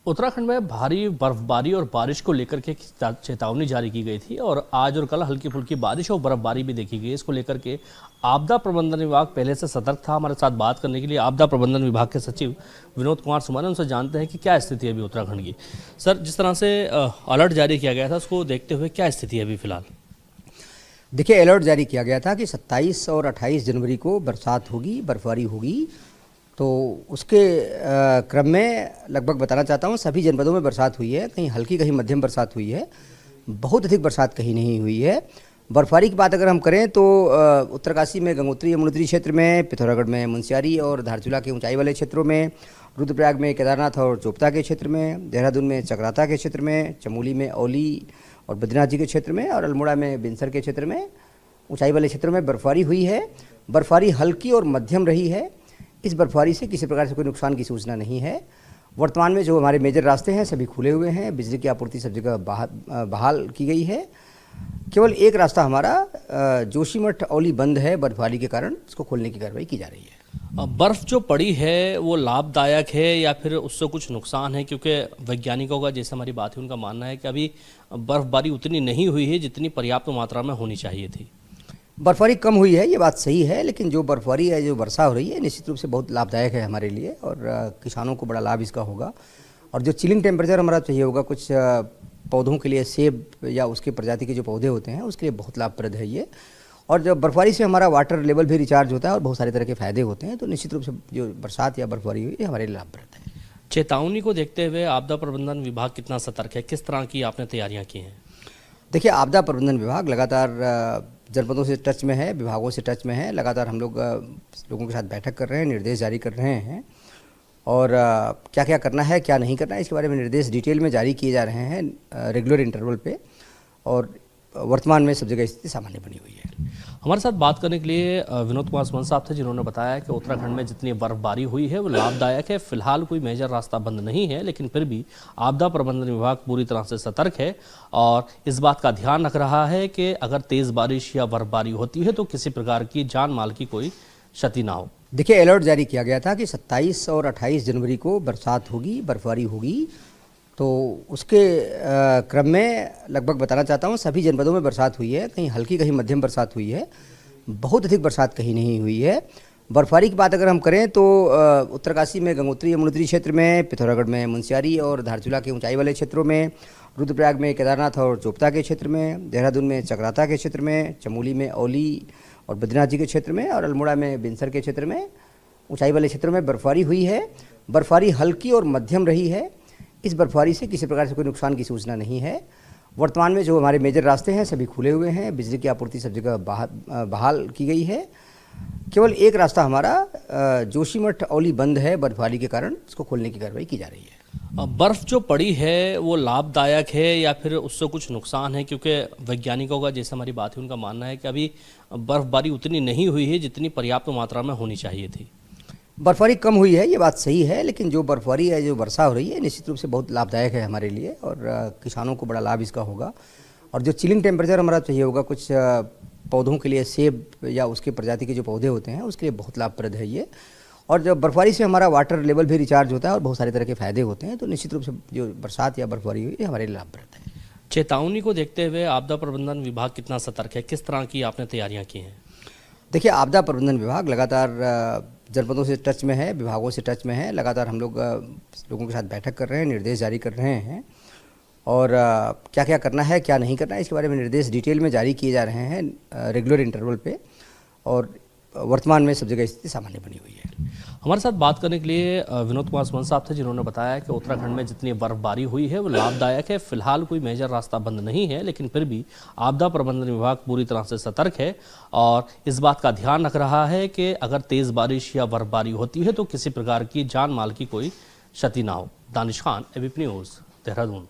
उत्तराखंड में भारी बर्फबारी और बारिश को लेकर के चेतावनी जारी की गई थी और आज और कल हल्की फुल्की बारिश और बर्फबारी भी देखी गई। इसको लेकर के आपदा प्रबंधन विभाग पहले से सतर्क था। हमारे साथ बात करने के लिए आपदा प्रबंधन विभाग के सचिव विनोद कुमार सुमन, उनसे जानते हैं कि क्या स्थिति है अभी उत्तराखंड की। सर, जिस तरह से अलर्ट जारी किया गया था उसको देखते हुए क्या स्थिति है अभी फिलहाल? देखिए, अलर्ट जारी किया गया था कि 27 और 28 जनवरी को बरसात होगी, बर्फबारी होगी। तो उसके क्रम में लगभग बताना चाहता हूँ सभी जनपदों में बरसात हुई है। कहीं हल्की, कहीं मध्यम बरसात हुई है। बहुत अधिक बरसात कहीं नहीं हुई है। बर्फबारी की बात अगर हम करें तो उत्तरकाशी में, गंगोत्री यमुनोत्री क्षेत्र में, पिथौरागढ़ में मुनस्यारी और धारचूला के ऊंचाई वाले क्षेत्रों में, रुद्रप्रयाग में केदारनाथ और चोपता के क्षेत्र में, देहरादून में चकराता के क्षेत्र में, चमोली में औली और बद्रीनाथ जी के क्षेत्र में और अल्मोड़ा में बिनसर के क्षेत्र में, ऊंचाई वाले क्षेत्रों में बर्फबारी हुई है। बर्फबारी हल्की और मध्यम रही है। इस बर्फबारी से किसी प्रकार से कोई नुकसान की सूचना नहीं है। वर्तमान में जो हमारे मेजर रास्ते हैं सभी खुले हुए हैं। बिजली की आपूर्ति सब जगह बहाल की गई है। केवल एक रास्ता हमारा जोशीमठ औली बंद है बर्फबारी के कारण, इसको खोलने की कार्रवाई की जा रही है। बर्फ़ जो पड़ी है वो लाभदायक है या फिर उससे कुछ नुकसान है? क्योंकि वैज्ञानिकों का, जैसे हमारी बात है, उनका मानना है कि अभी बर्फबारी उतनी नहीं हुई है जितनी पर्याप्त मात्रा में होनी चाहिए थी। बर्फबारी कम हुई है, ये बात सही है, लेकिन जो बर्फबारी है, जो वर्षा हो रही है, निश्चित रूप से बहुत लाभदायक है हमारे लिए और किसानों को बड़ा लाभ इसका होगा। और जो चिलिंग टेम्परेचर हमारा चाहिए होगा कुछ पौधों के लिए, सेब या उसके प्रजाति के जो पौधे होते हैं उसके लिए बहुत लाभप्रद है ये। और जब बर्फबारी से हमारा वाटर लेवल भी रिचार्ज होता है और बहुत सारे तरह के फायदे होते हैं, तो निश्चित रूप से जो बरसात या बर्फबारी हुई है हमारे लिए लाभप्रद है। चेतावनी को देखते हुए आपदा प्रबंधन विभाग कितना सतर्क है? किस तरह की आपने तैयारियां की हैं? देखिए, आपदा प्रबंधन विभाग लगातार जनपदों से टच में है, विभागों से टच में है। लगातार हम लोगों के साथ बैठक कर रहे हैं, निर्देश जारी कर रहे हैं और क्या क्या करना है, क्या नहीं करना है, इसके बारे में निर्देश डिटेल में जारी किए जा रहे हैं रेगुलर इंटरवल पे। और वर्तमान में सब जगह स्थिति सामान्य बनी हुई है। हमारे साथ बात करने के लिए विनोद कुमार सुमन साहब थे, जिन्होंने बताया कि उत्तराखंड में जितनी बर्फबारी हुई है वो लाभदायक है। फिलहाल कोई मेजर रास्ता बंद नहीं है, लेकिन फिर भी आपदा प्रबंधन विभाग पूरी तरह से सतर्क है और इस बात का ध्यान रख रहा है कि अगर तेज़ बारिश या बर्फबारी होती है तो किसी प्रकार की जान माल की कोई क्षति ना हो। देखिए, अलर्ट जारी किया गया था कि 27 और 28 जनवरी को बरसात होगी, बर्फबारी होगी। तो उसके क्रम में लगभग बताना चाहता हूँ सभी जनपदों में बरसात हुई है। कहीं हल्की, कहीं मध्यम बरसात हुई है। बहुत अधिक बरसात कहीं नहीं हुई है। बर्फबारी की बात अगर हम करें तो उत्तरकाशी में, गंगोत्री यमुनोत्री क्षेत्र में, पिथौरागढ़ में मुनस्यारी और धारचूला के ऊंचाई वाले क्षेत्रों में, रुद्रप्रयाग में केदारनाथ और चोपता के क्षेत्र में, देहरादून में चकराता के क्षेत्र में, चमोली में औली और बद्रीनाथ जी के क्षेत्र में और अल्मोड़ा में बिनसर के क्षेत्र में, ऊंचाई वाले क्षेत्रों में बर्फबारी हुई है। बर्फबारी हल्की और मध्यम रही है। इस बर्फबारी से किसी प्रकार से कोई नुकसान की सूचना नहीं है। वर्तमान में जो हमारे मेजर रास्ते हैं सभी खुले हुए हैं। बिजली की आपूर्ति सब जगह बहाल की गई है। केवल एक रास्ता हमारा जोशीमठ औली बंद है बर्फबारी के कारण, इसको खोलने की कार्रवाई की जा रही है। बर्फ़ जो पड़ी है वो लाभदायक है या फिर उससे कुछ नुकसान है? क्योंकि वैज्ञानिकों का, जैसे हमारी बात है, उनका मानना है कि अभी बर्फबारी उतनी नहीं हुई है जितनी पर्याप्त मात्रा में होनी चाहिए थी। बर्फबारी कम हुई है, ये बात सही है, लेकिन जो बर्फबारी है, जो वर्षा हो रही है, निश्चित रूप से बहुत लाभदायक है हमारे लिए और किसानों को बड़ा लाभ इसका होगा। और जो चिलिंग टेम्परेचर हमारा चाहिए होगा कुछ पौधों के लिए, सेब या उसके प्रजाति के जो पौधे होते हैं उसके लिए बहुत लाभप्रद है ये। और जब बर्फबारी से हमारा वाटर लेवल भी रिचार्ज होता है और बहुत सारे तरह के फायदे होते हैं, तो निश्चित रूप से जो बरसात या बर्फबारी हुई है हमारे लिए लाभप्रद है। चेतावनी को देखते हुए आपदा प्रबंधन विभाग कितना सतर्क है? किस तरह की आपने तैयारियां की हैं? देखिए, आपदा प्रबंधन विभाग लगातार जनपदों से टच में है, विभागों से टच में है। लगातार हम लोगों के साथ बैठक कर रहे हैं, निर्देश जारी कर रहे हैं और क्या क्या करना है, क्या नहीं करना है, इसके बारे में निर्देश डिटेल में जारी किए जा रहे हैं रेगुलर इंटरवल पे। और वर्तमान में सब जगह स्थिति सामान्य बनी हुई है। हमारे साथ बात करने के लिए विनोद कुमार सुमन साहब थे, जिन्होंने बताया कि उत्तराखंड में जितनी बर्फबारी हुई है वो लाभदायक है। फिलहाल कोई मेजर रास्ता बंद नहीं है, लेकिन फिर भी आपदा प्रबंधन विभाग पूरी तरह से सतर्क है और इस बात का ध्यान रख रहा है कि अगर तेज़ बारिश या बर्फबारी होती है तो किसी प्रकार की जान माल की कोई क्षति ना हो। Danish Khan, ABP news, Dehradun.